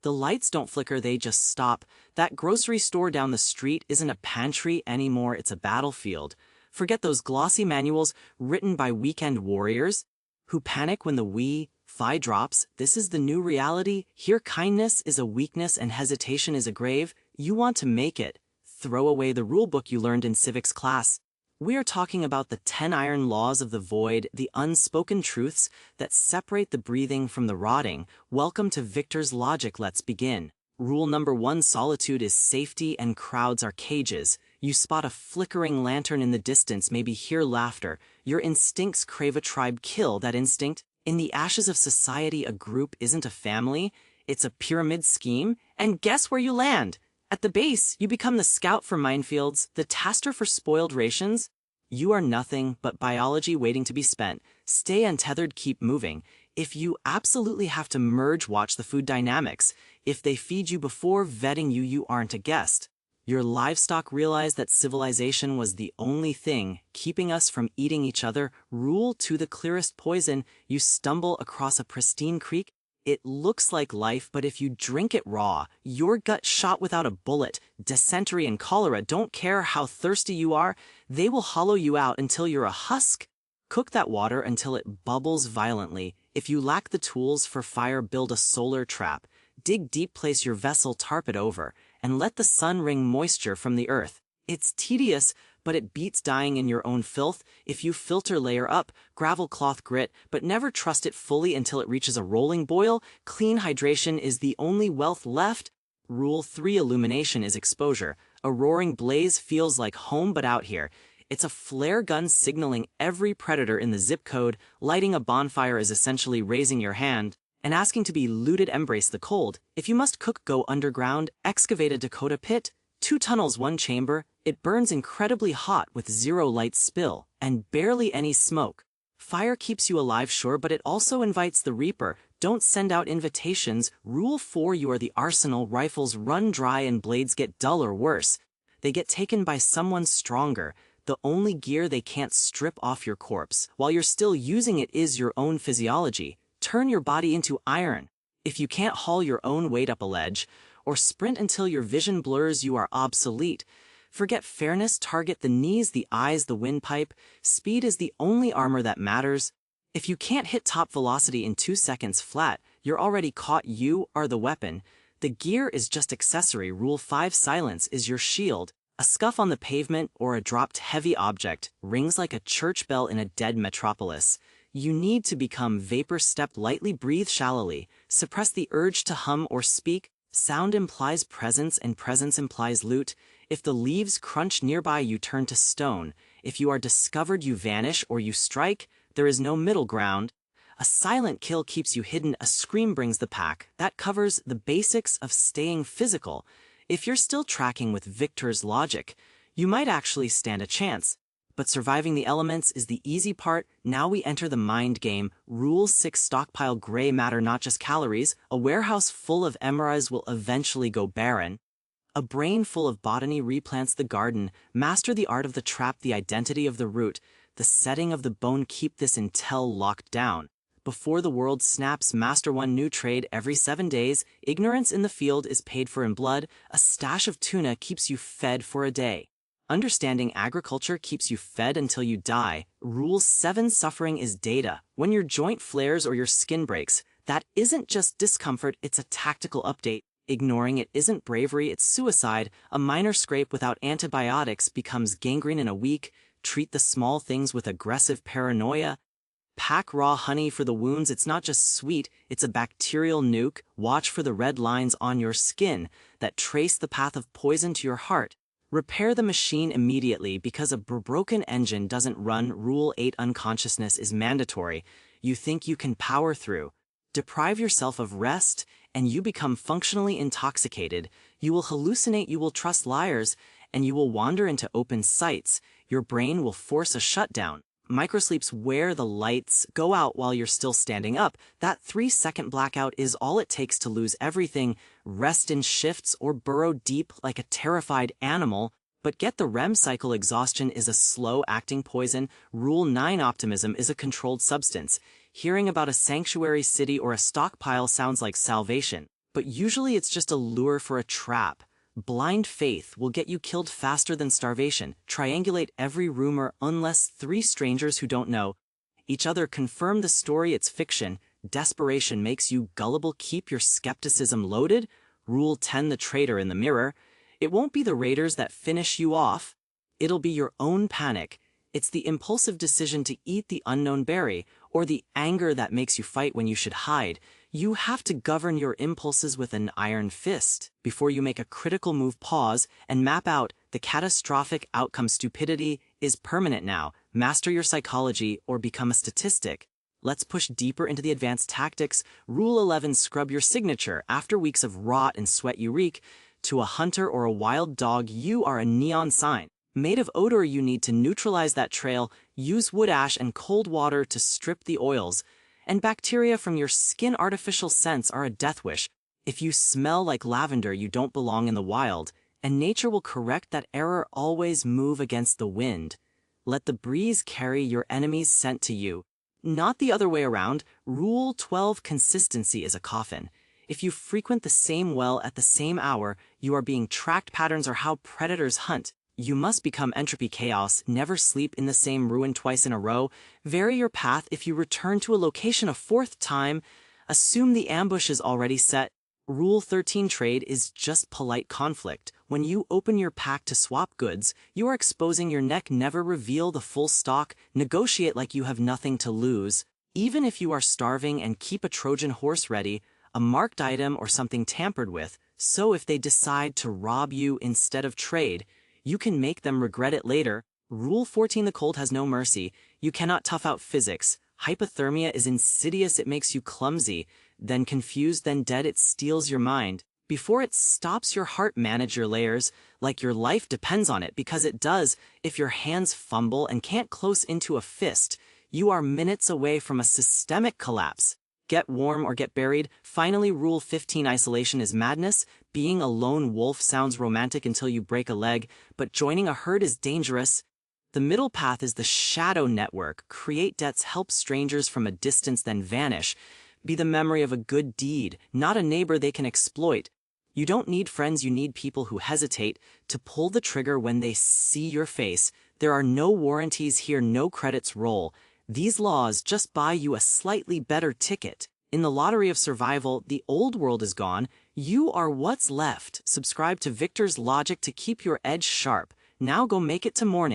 The lights don't flicker, they just stop. That grocery store down the street isn't a pantry anymore, it's a battlefield. Forget those glossy manuals written by weekend warriors who panic when the Wi-Fi drops. This is the new reality. Here kindness is a weakness and hesitation is a grave. You want to make it. Throw away the rulebook you learned in civics class. We are talking about the 10 iron laws of the void, the unspoken truths that separate the breathing from the rotting. Welcome to Victor's Logic. Let's begin. Rule number 1: solitude is safety and crowds are cages. You spot a flickering lantern in the distance, maybe hear laughter. Your instincts crave a tribe kill. That instinct? In the ashes of society, a group isn't a family, it's a pyramid scheme. And guess where you land? At the base, you become the scout for minefields, the taster for spoiled rations. You are nothing but biology waiting to be spent. Stay untethered, keep moving. If you absolutely have to merge, watch the food dynamics. If they feed you before vetting you, you aren't a guest. Your livestock realize that civilization was the only thing keeping us from eating each other. Rule 2: the clearest poison. You stumble across a pristine creek. It looks like life, but if you drink it raw, your gut shot without a bullet, dysentery and cholera don't care how thirsty you are, they will hollow you out until you're a husk. Cook that water until it bubbles violently. If you lack the tools for fire, build a solar trap. Dig deep, place your vessel, tarp it over, and let the sun wring moisture from the earth. It's tedious, but it beats dying in your own filth. If you filter, layer up, gravel, cloth, grit, but never trust it fully until it reaches a rolling boil. Clean hydration is the only wealth left. Rule 3: illumination is exposure. A roaring blaze feels like home, but out here, it's a flare gun signaling every predator in the zip code. Lighting a bonfire is essentially raising your hand and asking to be looted. Embrace the cold. If you must cook, go underground. Excavate a Dakota pit. 2 tunnels, 1 chamber. It burns incredibly hot with 0 light spill and barely any smoke. Fire keeps you alive, sure, but it also invites the reaper. Don't send out invitations. Rule 4: you are the arsenal. Rifles run dry and blades get dull or worse. They get taken by someone stronger. The only gear they can't strip off your corpse while you're still using it is your own physiology. Turn your body into iron. If you can't haul your own weight up a ledge or sprint until your vision blurs, you are obsolete. Forget fairness, target the knees, the eyes, the windpipe. Speed is the only armor that matters. If you can't hit top velocity in 2 seconds flat, you're already caught. You are the weapon. The gear is just accessory. Rule 5: silence is your shield. A scuff on the pavement or a dropped heavy object rings like a church bell in a dead metropolis. You need to become vapor. Step lightly, breathe shallowly, suppress the urge to hum or speak. Sound implies presence and presence implies loot. If the leaves crunch nearby, you turn to stone. If you are discovered, you vanish or you strike. There is no middle ground. A silent kill keeps you hidden. A scream brings the pack. That covers the basics of staying physical. If you're still tracking with Victor's logic, you might actually stand a chance. But surviving the elements is the easy part. Now we enter the mind game. Rule 6: stockpile gray matter, not just calories. A warehouse full of emeralds will eventually go barren. A brain full of botany replants the garden. Master the art of the trap, the identity of the root, the setting of the bone. Keep this intel locked down. Before the world snaps, master one new trade every 7 days. Ignorance in the field is paid for in blood. A stash of tuna keeps you fed for a day. Understanding agriculture keeps you fed until you die. Rule 7: suffering is data. When your joint flares or your skin breaks, that isn't just discomfort, it's a tactical update. Ignoring it isn't bravery, it's suicide. A minor scrape without antibiotics becomes gangrene in a week. Treat the small things with aggressive paranoia. Pack raw honey for the wounds. It's not just sweet, it's a bacterial nuke. Watch for the red lines on your skin that trace the path of poison to your heart. Repair the machine immediately because a broken engine doesn't run. Rule 8: unconsciousness is mandatory. You think you can power through. Deprive yourself of rest, and you become functionally intoxicated. You will hallucinate, you will trust liars, and you will wander into open sights. Your brain will force a shutdown. Microsleeps where the lights go out while you're still standing up. That 3-second blackout is all it takes to lose everything. Rest in shifts or burrow deep like a terrified animal. But get the REM cycle. Exhaustion is a slow-acting poison. Rule 9: optimism is a controlled substance. Hearing about a sanctuary city or a stockpile sounds like salvation. But usually it's just a lure for a trap. Blind faith will get you killed faster than starvation. Triangulate every rumor unless 3 strangers who don't know each other confirm the story. It's fiction. Desperation makes you gullible. Keep your skepticism loaded. Rule 10: the traitor in the mirror. It won't be the raiders that finish you off. It'll be your own panic. It's the impulsive decision to eat the unknown berry, or the anger that makes you fight when you should hide. You have to govern your impulses with an iron fist. Before you make a critical move, pause and map out the catastrophic outcome. Stupidity is permanent now. Master your psychology or become a statistic. Let's push deeper into the advanced tactics. Rule 11: scrub your signature. After weeks of rot and sweat you reek. To a hunter or a wild dog, you are a neon sign. Made of odor, you need to neutralize that trail. Use wood ash and cold water to strip the oils. And bacteria from your skin. Artificial scents are a death wish. If you smell like lavender, you don't belong in the wild. And nature will correct that error. Always move against the wind. Let the breeze carry your enemy's scent to you, not the other way around. Rule 12: consistency is a coffin. If you frequent the same well at the same hour, you are being tracked. Patterns are how predators hunt. You must become entropy chaos. Never sleep in the same ruin twice in a row. Vary your path. If you return to a location a 4th time, assume the ambush is already set. Rule 13: trade is just polite conflict. When you open your pack to swap goods, you are exposing your neck. Never reveal the full stock. Negotiate like you have nothing to lose. Even if you are starving, and keep a Trojan horse ready, a marked item or something tampered with, so if they decide to rob you instead of trade, you can make them regret it later. Rule 14: the cold has no mercy. You cannot tough out physics. Hypothermia is insidious. It makes you clumsy, then confused, then dead. It steals your mind. Before it stops your heart, manage your layers like your life depends on it, because it does. If your hands fumble and can't close into a fist, you are minutes away from a systemic collapse. Get warm or get buried. Finally, Rule 15: isolation is madness. Being a lone wolf sounds romantic until you break a leg, but joining a herd is dangerous. The middle path is the shadow network. Create debts, help strangers from a distance, then vanish. Be the memory of a good deed, not a neighbor they can exploit. You don't need friends, you need people who hesitate to pull the trigger when they see your face. There are no warranties here, no credits roll. These laws just buy you a slightly better ticket. In the lottery of survival, the old world is gone. You are what's left. Subscribe to Victor's Logic to keep your edge sharp. Now go make it to morning.